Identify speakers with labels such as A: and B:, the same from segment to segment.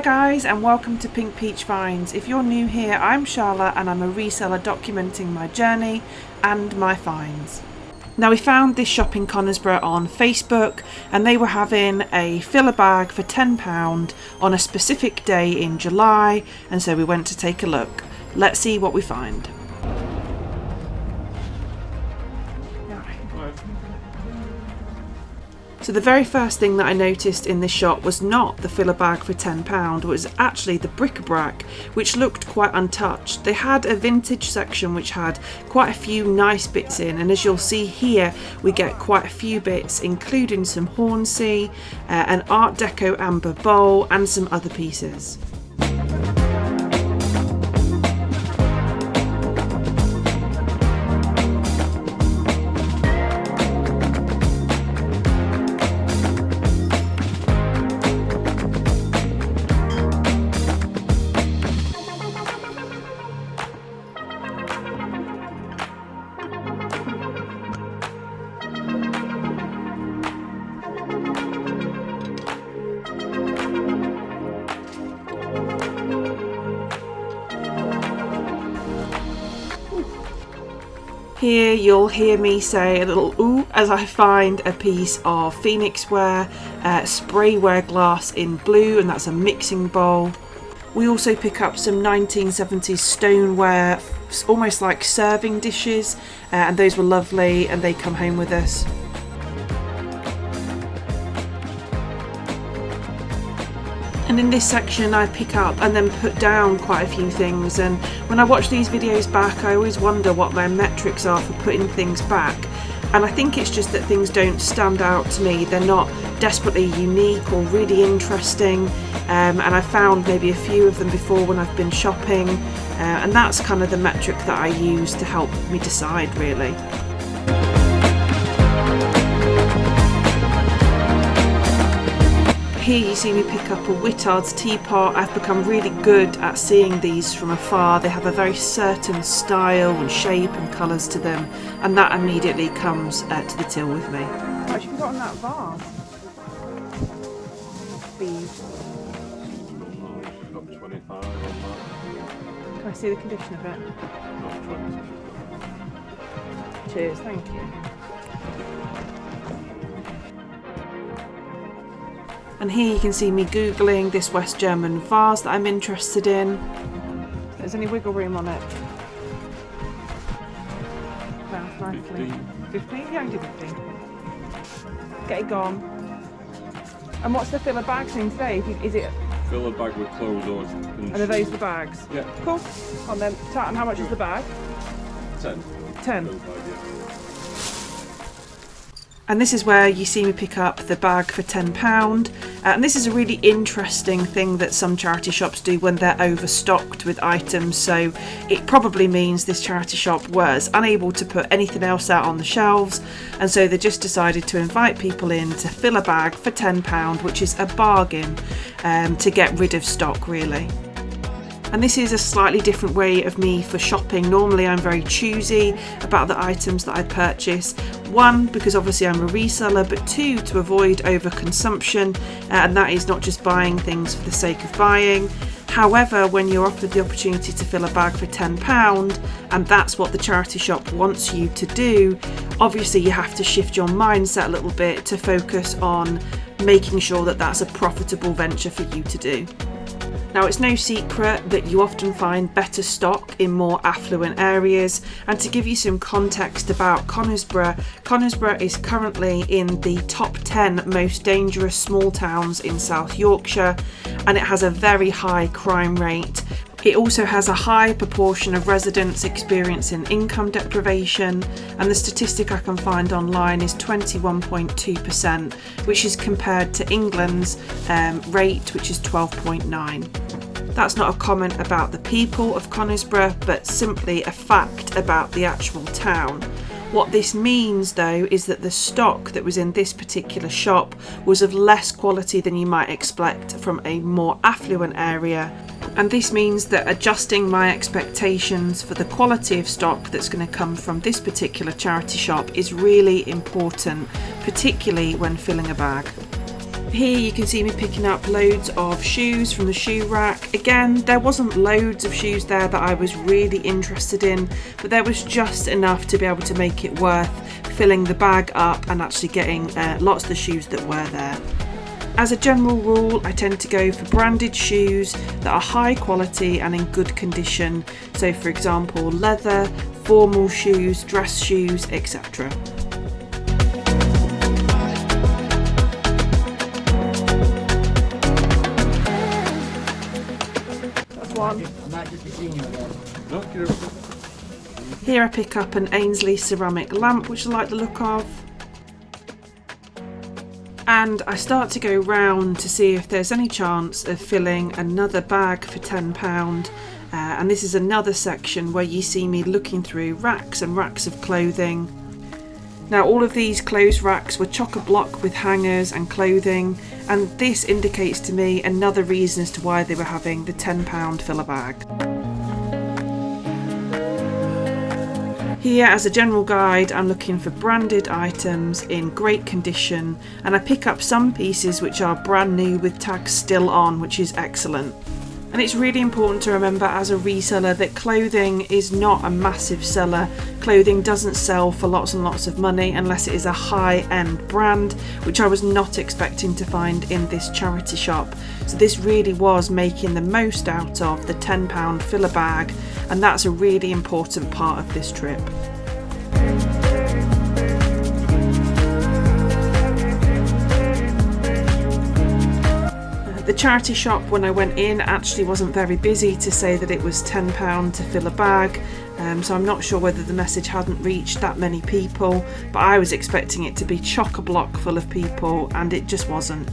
A: guys, and welcome to Pink Peach Finds. If you're new here, I'm Charlotte and I'm a reseller documenting my journey and my finds. Now, we found this shop in Conisbrough on Facebook and they were having a filler bag for £10 on a specific day in July, and so we went to take a look. Let's see what we find. So the very first thing that I noticed in this shop was not the filler bag for £10, it was actually the Bric-a-Brac, which looked quite untouched. They had a vintage section which had quite a few nice bits in, and as you'll see here we get quite a few bits, including some Hornsey, an Art Deco amber bowl and some other pieces. Here you'll hear me say a little ooh as I find a piece of Phoenix ware, sprayware glass in blue, and that's a mixing bowl. We also pick up some 1970s stoneware, almost like serving dishes, and those were lovely and they come home with us. And in this section I pick up and then put down quite a few things, and when I watch these videos back I always wonder what their metrics are for putting things back, and I think it's just that things don't stand out to me. They're not desperately unique or really interesting, and I found maybe a few of them before when I've been shopping, and that's kind of the metric that I use to help me decide really. Here you see me pick up a Whittard's teapot. I've become really good at seeing these from afar. They have a very certain style and shape and colours to them, and that immediately comes to the till with me. What have you got on that vase? Bees.
B: Got 25 on that.
A: Can I see the condition of it? Cheers, thank you. And here you can see me googling this West German vase that I'm interested in. There's any wiggle room on it? Sounds nicely. 15? Yeah, I can do 15. Get it gone. And what's the filler bag thing today? Is it
B: filler bag with clothes or?
A: And are those the bags?
B: Yeah.
A: Cool. On then, and how much is the bag?
B: 10.
A: 10. And this is where you see me pick up the bag for £10, and this is a really interesting thing that some charity shops do when they're overstocked with items. So it probably means this charity shop was unable to put anything else out on the shelves, and so they just decided to invite people in to fill a bag for £10, which is a bargain, to get rid of stock really. And this is a slightly different way of me for shopping. Normally I'm very choosy about the items that I purchase. One, because obviously I'm a reseller, but two, to avoid overconsumption, and that is not just buying things for the sake of buying. However, when you're offered the opportunity to fill a bag for £10, and that's what the charity shop wants you to do, obviously you have to shift your mindset a little bit to focus on making sure that that's a profitable venture for you to do. Now, it's no secret that you often find better stock in more affluent areas, and to give you some context about Conisbrough, Conisbrough is currently in the top 10 most dangerous small towns in South Yorkshire, and it has a very high crime rate. It also has a high proportion of residents experiencing income deprivation, and the statistic I can find online is 21.2%, which is compared to England's rate, which is 12.9%. That's not a comment about the people of Conisbrough, but simply a fact about the actual town. What this means though is that the stock that was in this particular shop was of less quality than you might expect from a more affluent area, and this means that adjusting my expectations for the quality of stock that's going to come from this particular charity shop is really important, particularly when filling a bag. Here you can see me picking up loads of shoes from the shoe rack. Again, there wasn't loads of shoes there that I was really interested in, but there was just enough to be able to make it worth filling the bag up and actually getting lots of the shoes that were there. As a general rule, I tend to go for branded shoes that are high quality and in good condition. So for example, leather, formal shoes, dress shoes, etc. That's one. Here I pick up an Ainsley ceramic lamp, which I like the look of. And I start to go round to see if there's any chance of filling another bag for £10. And this is another section where you see me looking through racks and racks of clothing. Now all of these clothes racks were chock-a-block with hangers and clothing, and this indicates to me another reason as to why they were having the £10 fill a bag. Here, as a general guide, I'm looking for branded items in great condition, and I pick up some pieces which are brand new with tags still on, which is excellent. And it's really important to remember as a reseller that clothing is not a massive seller. Clothing doesn't sell for lots and lots of money unless it is a high-end brand, which I was not expecting to find in this charity shop. So this really was making the most out of the £10 fill a bag, and that's a really important part of this trip. The charity shop, when I went in, actually wasn't very busy to say that it was £10 to fill a bag, so I'm not sure whether the message hadn't reached that many people, but I was expecting it to be chock-a-block full of people, and it just wasn't.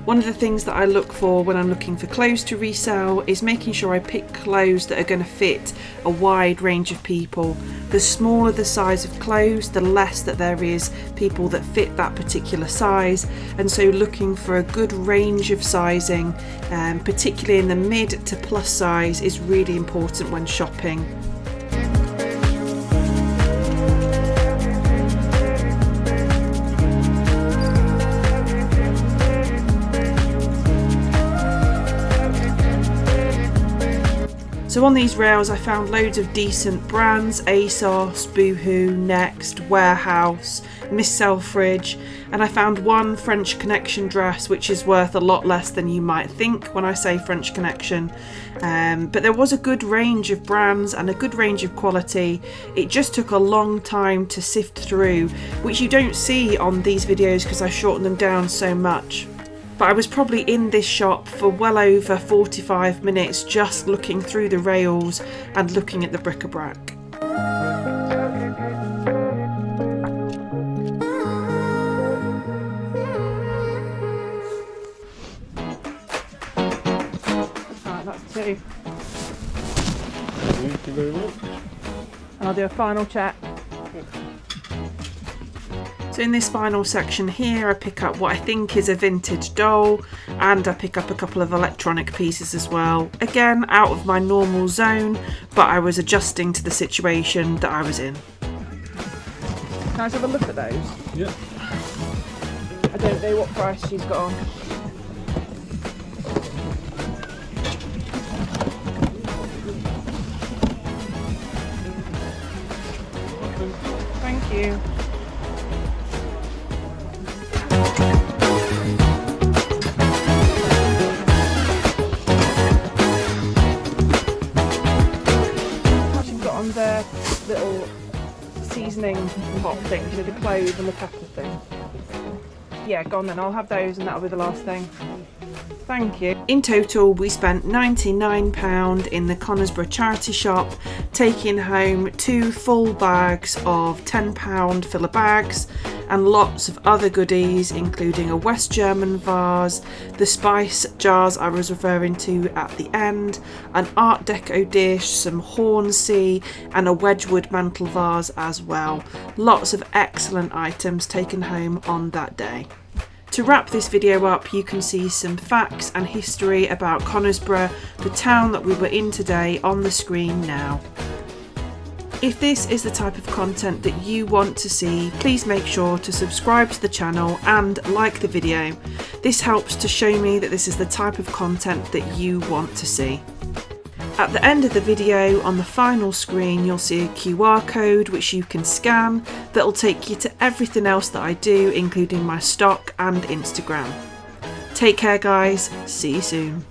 A: One of the things that I look for when I'm looking for clothes to resell is making sure I pick clothes that are going to fit a wide range of people. The smaller the size of clothes, the less that there is people that fit that particular size, and so looking for a good range of sizing, particularly in the mid to plus size, is really important when shopping. So on these rails I found loads of decent brands: ASOS, Boohoo, Next, Warehouse, Miss Selfridge, and I found one French Connection dress which is worth a lot less than you might think when I say French Connection. But there was a good range of brands and a good range of quality. It just took a long time to sift through, which you don't see on these videos because I shorten them down so much. But I was probably in this shop for well over 45 minutes just looking through the rails and looking at the bric-a-brac. Alright, that's two.
B: Thank you very much.
A: And I'll do a final check. So in this final section here I pick up what I think is a vintage doll, and I pick up a couple of electronic pieces as well. Again, out of my normal zone, but I was adjusting to the situation that I was in. Can I have a look at those?
B: Yeah.
A: I don't know what price she's got on. Thank you. The little seasoning pot thing, you know, the clove and the pepper thing. Yeah, go on then, I'll have those and that'll be the last thing. Thank you. In total, we spent £99 in the Conisbrough charity shop, taking home 2 full bags of £10 filler bags and lots of other goodies, including a West German vase, the spice jars I was referring to at the end, an Art Deco dish, some Hornsey and a Wedgwood mantle vase as well. Lots of excellent items taken home on that day. To wrap this video up, you can see some facts and history about Conisbrough, the town that we were in today, on the screen now. If this is the type of content that you want to see, please make sure to subscribe to the channel and like the video. This helps to show me that this is the type of content that you want to see. At the end of the video, on the final screen, you'll see a QR code which you can scan that'll take you to everything else that I do, including my stock and Instagram. Take care guys, see you soon.